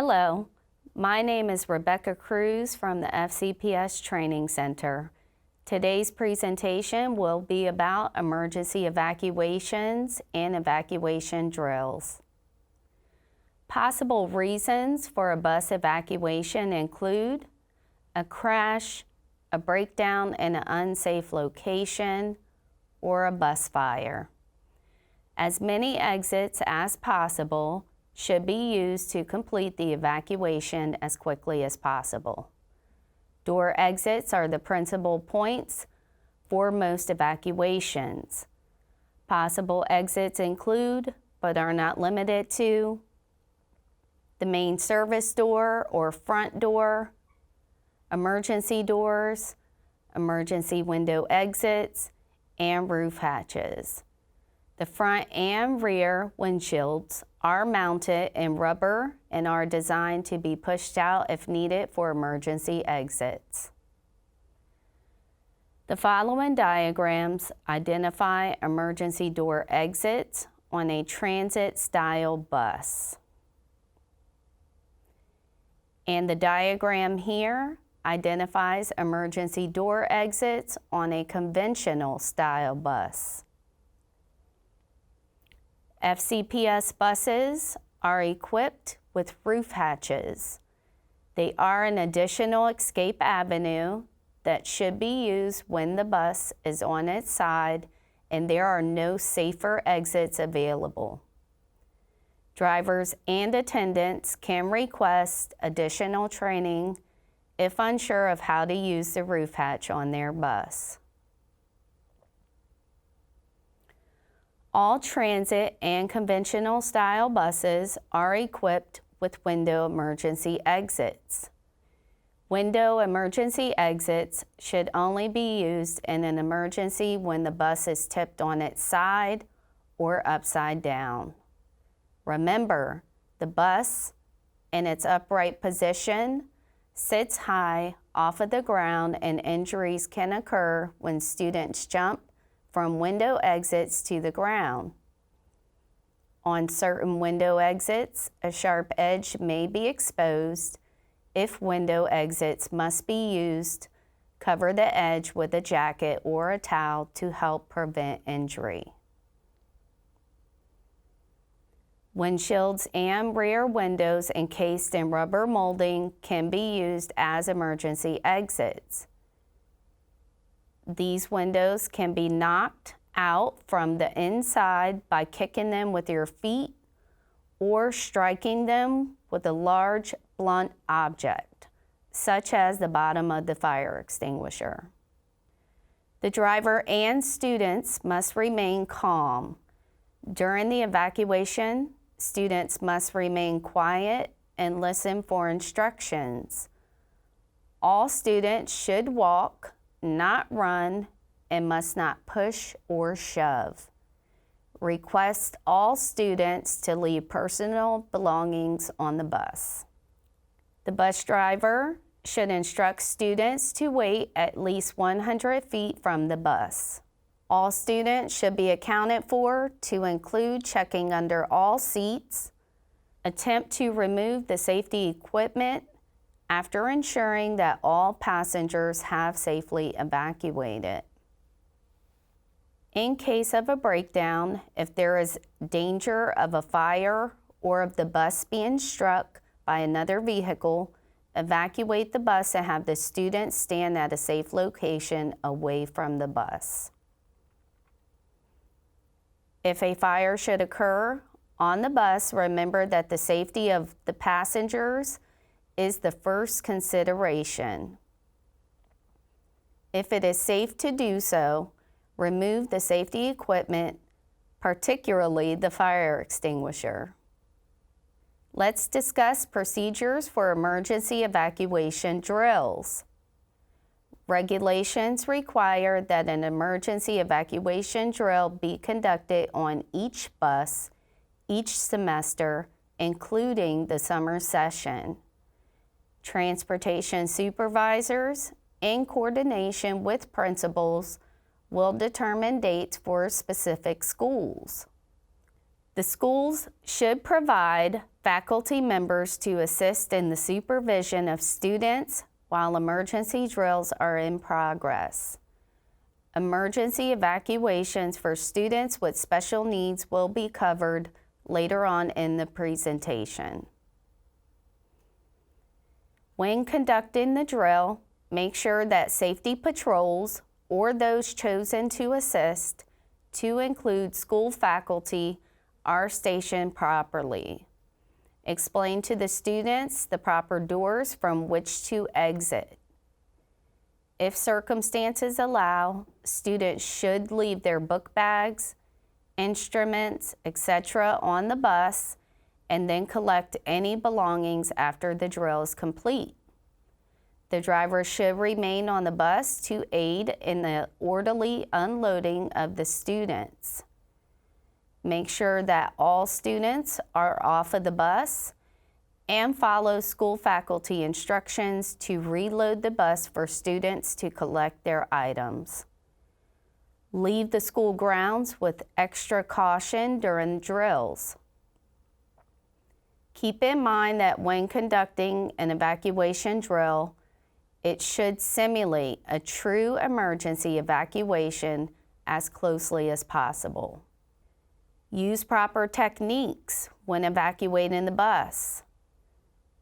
Hello, my name is Rebecca Cruz from the FCPS Training Center. Today's presentation will be about emergency evacuations and evacuation drills. Possible reasons for a bus evacuation include a crash, a breakdown in an unsafe location, or a bus fire. As many exits as possible should be used to complete the evacuation as quickly as possible. Door exits are the principal points for most evacuations. Possible exits include, but are not limited to, the main service door or front door, emergency doors, emergency window exits, and roof hatches. The front and rear windshields are mounted in rubber and are designed to be pushed out if needed for emergency exits. The following diagrams identify emergency door exits on a transit-style bus. And the diagram here identifies emergency door exits on a conventional style bus. FCPS buses are equipped with roof hatches. They are an additional escape avenue that should be used when the bus is on its side and there are no safer exits available. Drivers and attendants can request additional training if unsure of how to use the roof hatch on their bus. All transit and conventional style buses are equipped with window emergency exits. Window emergency exits should only be used in an emergency when the bus is tipped on its side or upside down. Remember, the bus, in its upright position, sits high off of the ground, and injuries can occur when students jump from window exits to the ground. On certain window exits, a sharp edge may be exposed. If window exits must be used, cover the edge with a jacket or a towel to help prevent injury. Windshields and rear windows encased in rubber molding can be used as emergency exits. These windows can be knocked out from the inside by kicking them with your feet or striking them with a large blunt object, such as the bottom of the fire extinguisher. The driver and students must remain calm. During the evacuation, students must remain quiet and listen for instructions. All students should walk, not run, and must not push or shove. Request all students to leave personal belongings on the bus. The bus driver should instruct students to wait at least 100 feet from the bus. All students should be accounted for, to include checking under all seats, attempt to remove the safety equipment after ensuring that all passengers have safely evacuated. In case of a breakdown, if there is danger of a fire or of the bus being struck by another vehicle, evacuate the bus and have the students stand at a safe location away from the bus. If a fire should occur on the bus, remember that the safety of the passengers is the first consideration. If it is safe to do so, remove the safety equipment, particularly the fire extinguisher. Let's discuss procedures for emergency evacuation drills. Regulations require that an emergency evacuation drill be conducted on each bus each semester, including the summer session. Transportation supervisors, in coordination with principals, will determine dates for specific schools. The schools should provide Faculty members to assist in the supervision of students while emergency drills are in progress. Emergency evacuations for students with special needs will be covered later on in the presentation. When conducting the drill, make sure that safety patrols or those chosen to assist, to include school faculty, are stationed properly. Explain to the students the proper doors from which to exit. If circumstances allow, students should leave their book bags, instruments, etc. on the bus and then collect any belongings after the drill is complete. The driver should remain on the bus to aid in the orderly unloading of the students. Make sure that all students are off of the bus and follow school faculty instructions to reload the bus for students to collect their items. Leave the school grounds with extra caution during drills. Keep in mind that when conducting an evacuation drill, it should simulate a true emergency evacuation as closely as possible. Use proper techniques when evacuating the bus.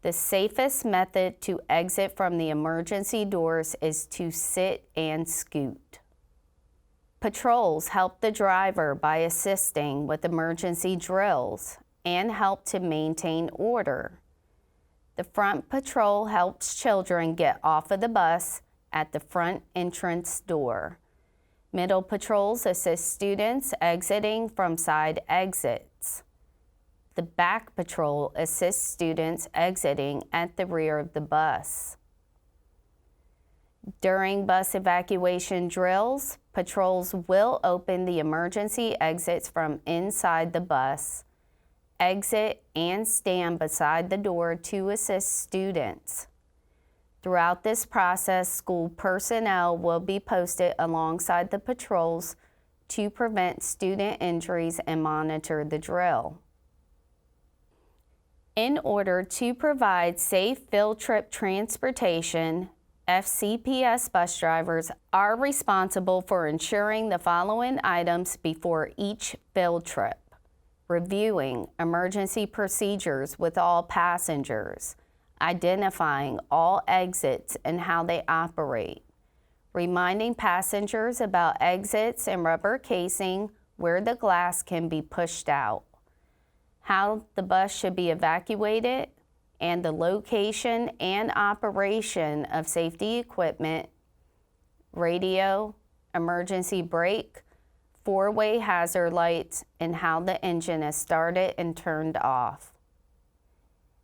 The safest method to exit from the emergency doors is to sit and scoot. Patrols help the driver by assisting with emergency drills and help to maintain order. The front patrol helps children get off of the bus at the front entrance door. Middle patrols assist students exiting from side exits. The back patrol assists students exiting at the rear of the bus. During bus evacuation drills, patrols will open the emergency exits from inside the bus, exit, and stand beside the door to assist students. Throughout this process, school personnel will be posted alongside the patrols to prevent student injuries and monitor the drill. In order to provide safe field trip transportation, FCPS bus drivers are responsible for ensuring the following items before each field trip: reviewing emergency procedures with all passengers, identifying all exits and how they operate, reminding passengers about exits and rubber casing where the glass can be pushed out, how the bus should be evacuated, and the location and operation of safety equipment, radio, emergency brake, four-way hazard lights, and how the engine is started and turned off.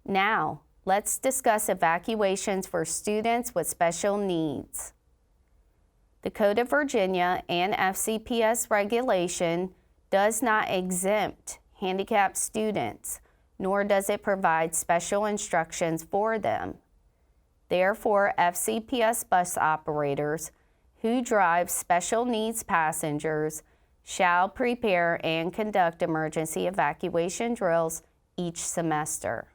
Now, let's discuss evacuations for students with special needs. The Code of Virginia and FCPS regulation does not exempt handicapped students, nor does it provide special instructions for them. Therefore, FCPS bus operators who drive special needs passengers shall prepare and conduct emergency evacuation drills each semester.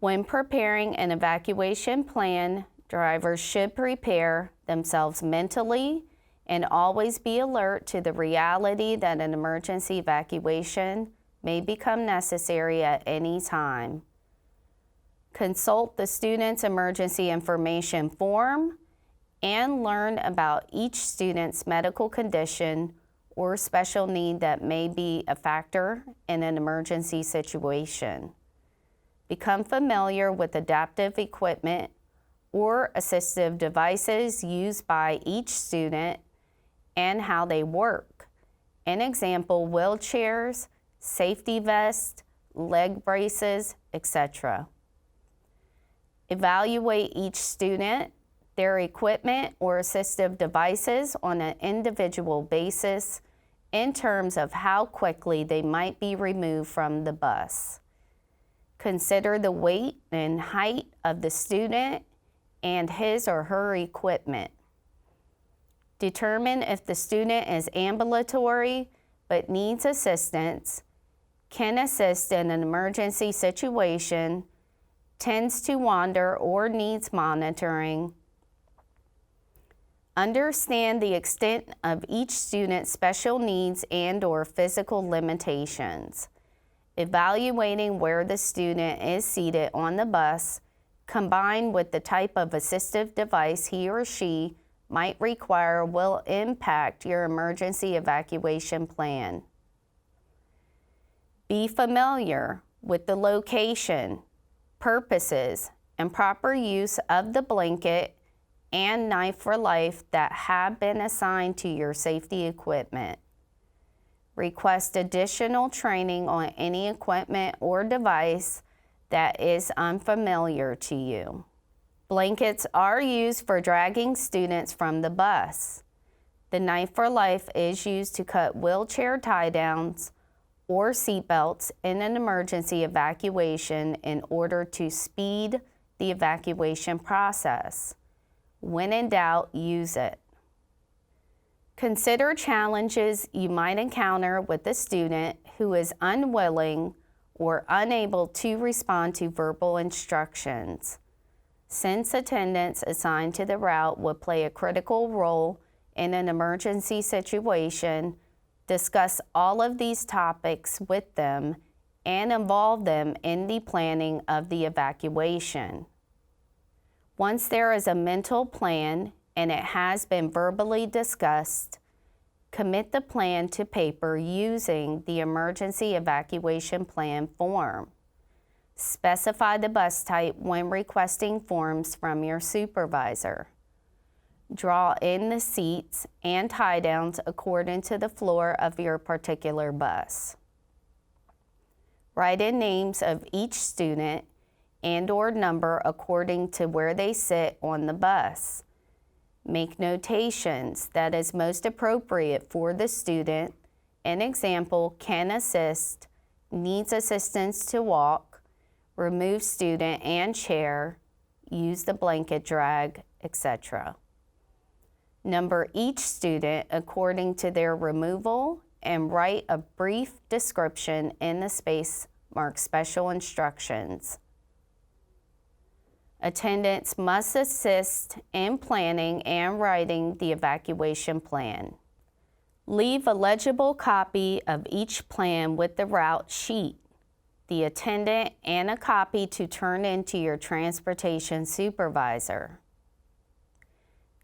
When preparing an evacuation plan, drivers should prepare themselves mentally and always be alert to the reality that an emergency evacuation may become necessary at any time. Consult the student's emergency information form and learn about each student's medical condition or special need that may be a factor in an emergency situation. Become familiar with adaptive equipment or assistive devices used by each student and how they work. An example, wheelchairs, safety vests, leg braces, etc. Evaluate each student, their equipment or assistive devices on an individual basis in terms of how quickly they might be removed from the bus. Consider the weight and height of the student and his or her equipment. Determine if the student is ambulatory but needs assistance can assist in an emergency situation, tends to wander or needs monitoring. Understand the extent of each student's special needs and/or physical limitations. Evaluating where the student is seated on the bus, combined with the type of assistive device he or she might require, will impact your emergency evacuation plan. Be familiar with the location, purposes, and proper use of the blanket and knife for life that have been assigned to your safety equipment. Request additional training on any equipment or device that is unfamiliar to you. Blankets are used for dragging students from the bus. The knife for life is used to cut wheelchair tie-downs or seatbelts in an emergency evacuation in order to speed the evacuation process. When in doubt, use it. Consider challenges you might encounter with a student who is unwilling or unable to respond to verbal instructions. Since attendants assigned to the route would play a critical role in an emergency situation, discuss all of these topics with them and involve them in the planning of the evacuation. Once there is a mental plan and it has been verbally discussed, commit the plan to paper using the emergency evacuation plan form. Specify the bus type when requesting forms from your supervisor. Draw in the seats and tie-downs according to the floor of your particular bus. Write in names of each student and/or number according to where they sit on the bus. Make notations that is most appropriate for the student. An example, can assist, needs assistance to walk, remove student and chair, use the blanket drag, etc. Number each student according to their removal and write a brief description in the space marked special instructions. Attendants must assist in planning and writing the evacuation plan. Leave a legible copy of each plan with the route sheet, the attendant, and a copy to turn in to your transportation supervisor.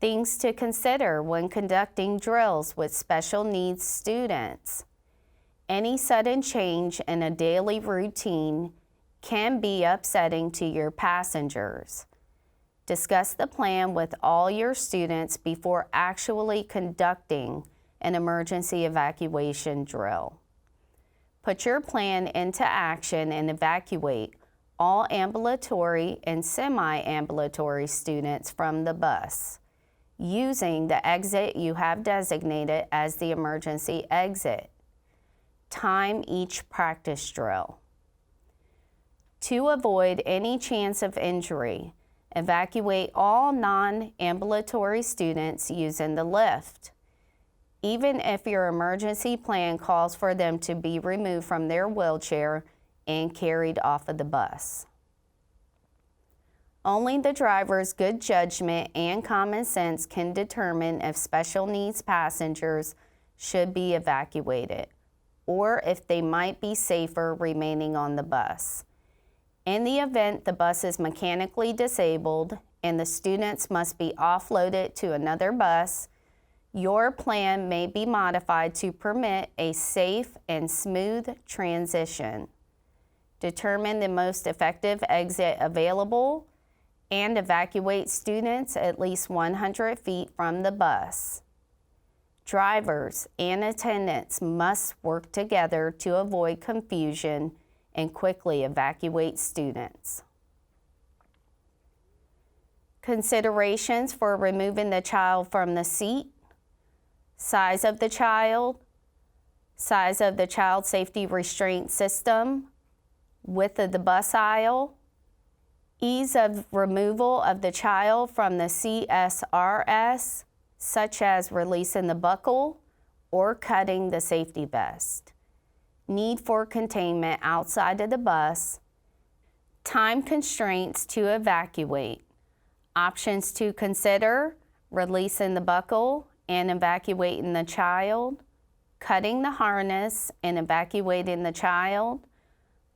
Things to consider when conducting drills with special needs students. Any sudden change in a daily routine can be upsetting to your passengers. Discuss the plan with all your students before actually conducting an emergency evacuation drill. Put your plan into action and evacuate all ambulatory and semi-ambulatory students from the bus, using the exit you have designated as the emergency exit. Time each practice drill. To avoid any chance of injury, evacuate all non-ambulatory students using the lift. Even if your emergency plan calls for them to be removed from their wheelchair and carried off of the bus. Only the driver's good judgment and common sense can determine if special needs passengers should be evacuated, or if they might be safer remaining on the bus. In the event the bus is mechanically disabled and the students must be offloaded to another bus, your plan may be modified to permit a safe and smooth transition. Determine the most effective exit available and evacuate students at least 100 feet from the bus. Drivers and attendants must work together to avoid confusion and quickly evacuate students. Considerations for removing the child from the seat: size of the child child safety restraint system, width of the bus aisle, ease of removal of the child from the CSRS, such as releasing the buckle or cutting the safety vest. need for containment outside of the bus, time constraints to evacuate, options to consider: releasing the buckle and evacuating the child, cutting the harness and evacuating the child,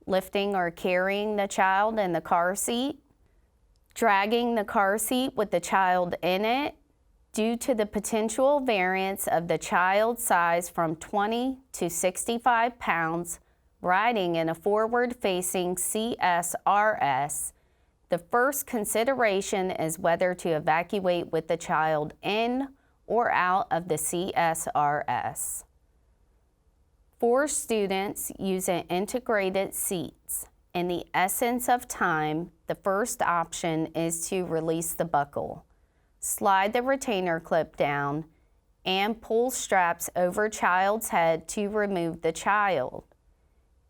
lifting or carrying the child in the car seat, dragging the car seat with the child in it due to the potential variance of the child's size from 20 to 65 pounds, riding in a forward-facing CSRS. The first consideration is whether to evacuate with the child in or out of the CSRS. For students using integrated seats, in the essence of time, the first option is to release the buckle, slide the retainer clip down, and pull straps over child's head to remove the child.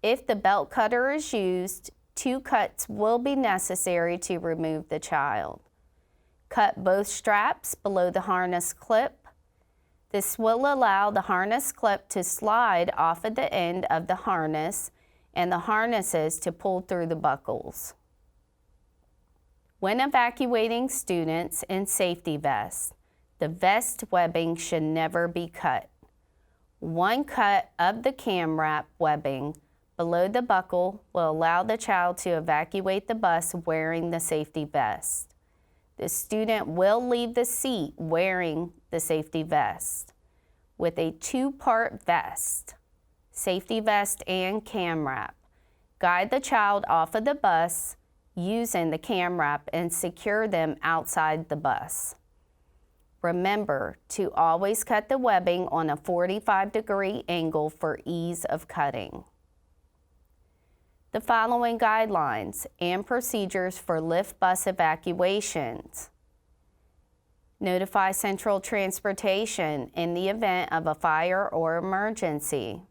If the belt cutter is used, 2 cuts will be necessary to remove the child. Cut both straps below the harness clip. This will allow the harness clip to slide off at the end of the harness and the harnesses to pull through the buckles. When evacuating students in safety vests, the vest webbing should never be cut. 1 cut of the cam wrap webbing below the buckle will allow the child to evacuate the bus wearing the safety vest. The student will leave the seat wearing the safety vest. With a 2-part vest, safety vest and cam wrap, guide the child off of the bus using the cam wrap and secure them outside the bus. Remember to always cut the webbing on a 45-degree angle for ease of cutting. The following guidelines and procedures for lift bus evacuations. Notify Central Transportation in the event of a fire or emergency.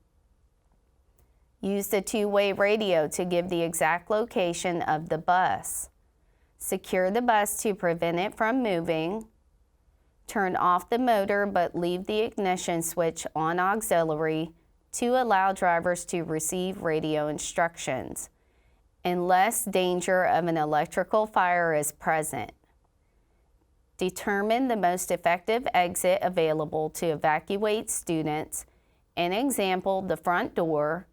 Use the 2-way radio to give the exact location of the bus. Secure the bus to prevent it from moving. Turn off the motor but leave the ignition switch on auxiliary to allow drivers to receive radio instructions, unless danger of an electrical fire is present. Determine the most effective exit available to evacuate students. An example, the front door,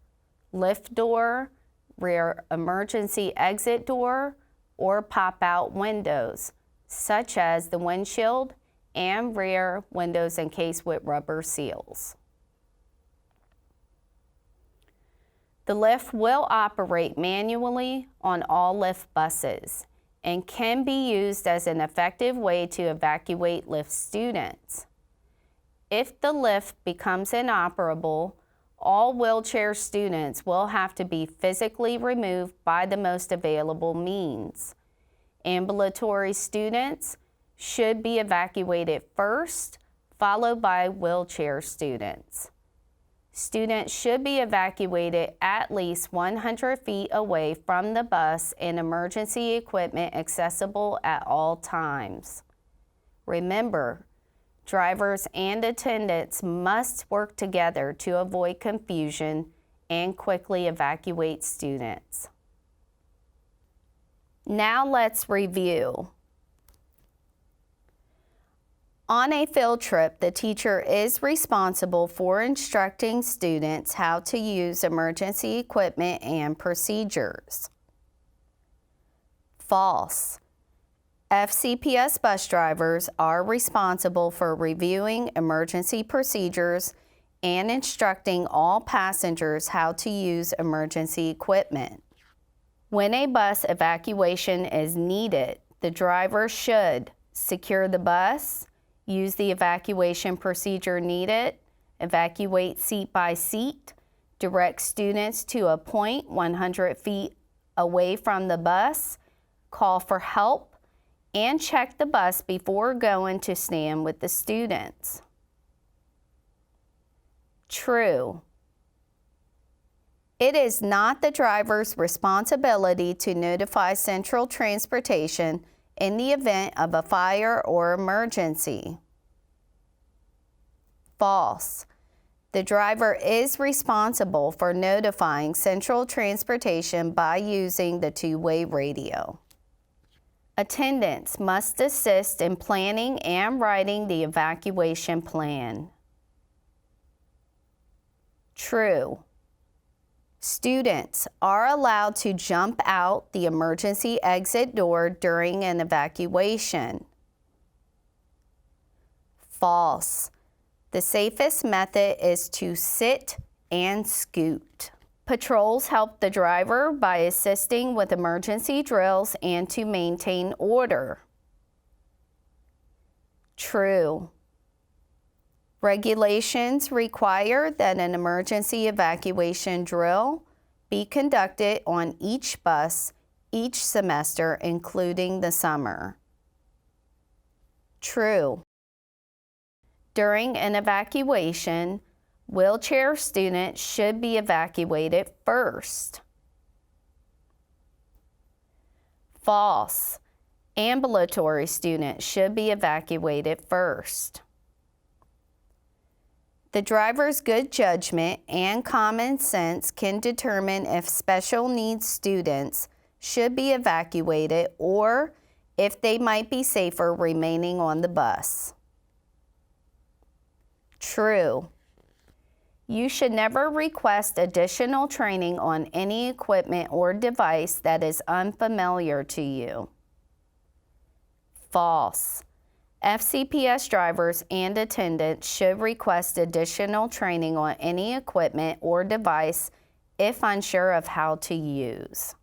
lift door, rear emergency exit door, or pop-out windows, such as the windshield and rear windows encased with rubber seals. The lift will operate manually on all lift buses and can be used as an effective way to evacuate lift students. If the lift becomes inoperable, all wheelchair students will have to be physically removed by the most available means. Ambulatory students should be evacuated first, followed by wheelchair students. Students should be evacuated at least 100 feet away from the bus and emergency equipment accessible at all times. Remember, drivers and attendants must work together to avoid confusion and quickly evacuate students. Now let's review. On a field trip, the teacher is responsible for instructing students how to use emergency equipment and procedures. False. FCPS bus drivers are responsible for reviewing emergency procedures and instructing all passengers how to use emergency equipment. When a bus evacuation is needed, the driver should secure the bus, use the evacuation procedure needed, evacuate seat by seat, direct students to a point 100 feet away from the bus, call for help, and check the bus before going to stand with the students. True. It is not the driver's responsibility to notify Central Transportation in the event of a fire or emergency. False. The driver is responsible for notifying Central Transportation by using the two-way radio. Attendants must assist in planning and writing the evacuation plan. True. Students are allowed to jump out the emergency exit door during an evacuation. False. The safest method is to sit and scoot. Patrols help the driver by assisting with emergency drills and to maintain order. True. Regulations require that an emergency evacuation drill be conducted on each bus each semester, including the summer. True. During an evacuation, wheelchair students should be evacuated first. False. Ambulatory students should be evacuated first. The driver's good judgment and common sense can determine if special needs students should be evacuated or if they might be safer remaining on the bus. True. You should never request additional training on any equipment or device that is unfamiliar to you. False. FCPS drivers and attendants should request additional training on any equipment or device if unsure of how to use.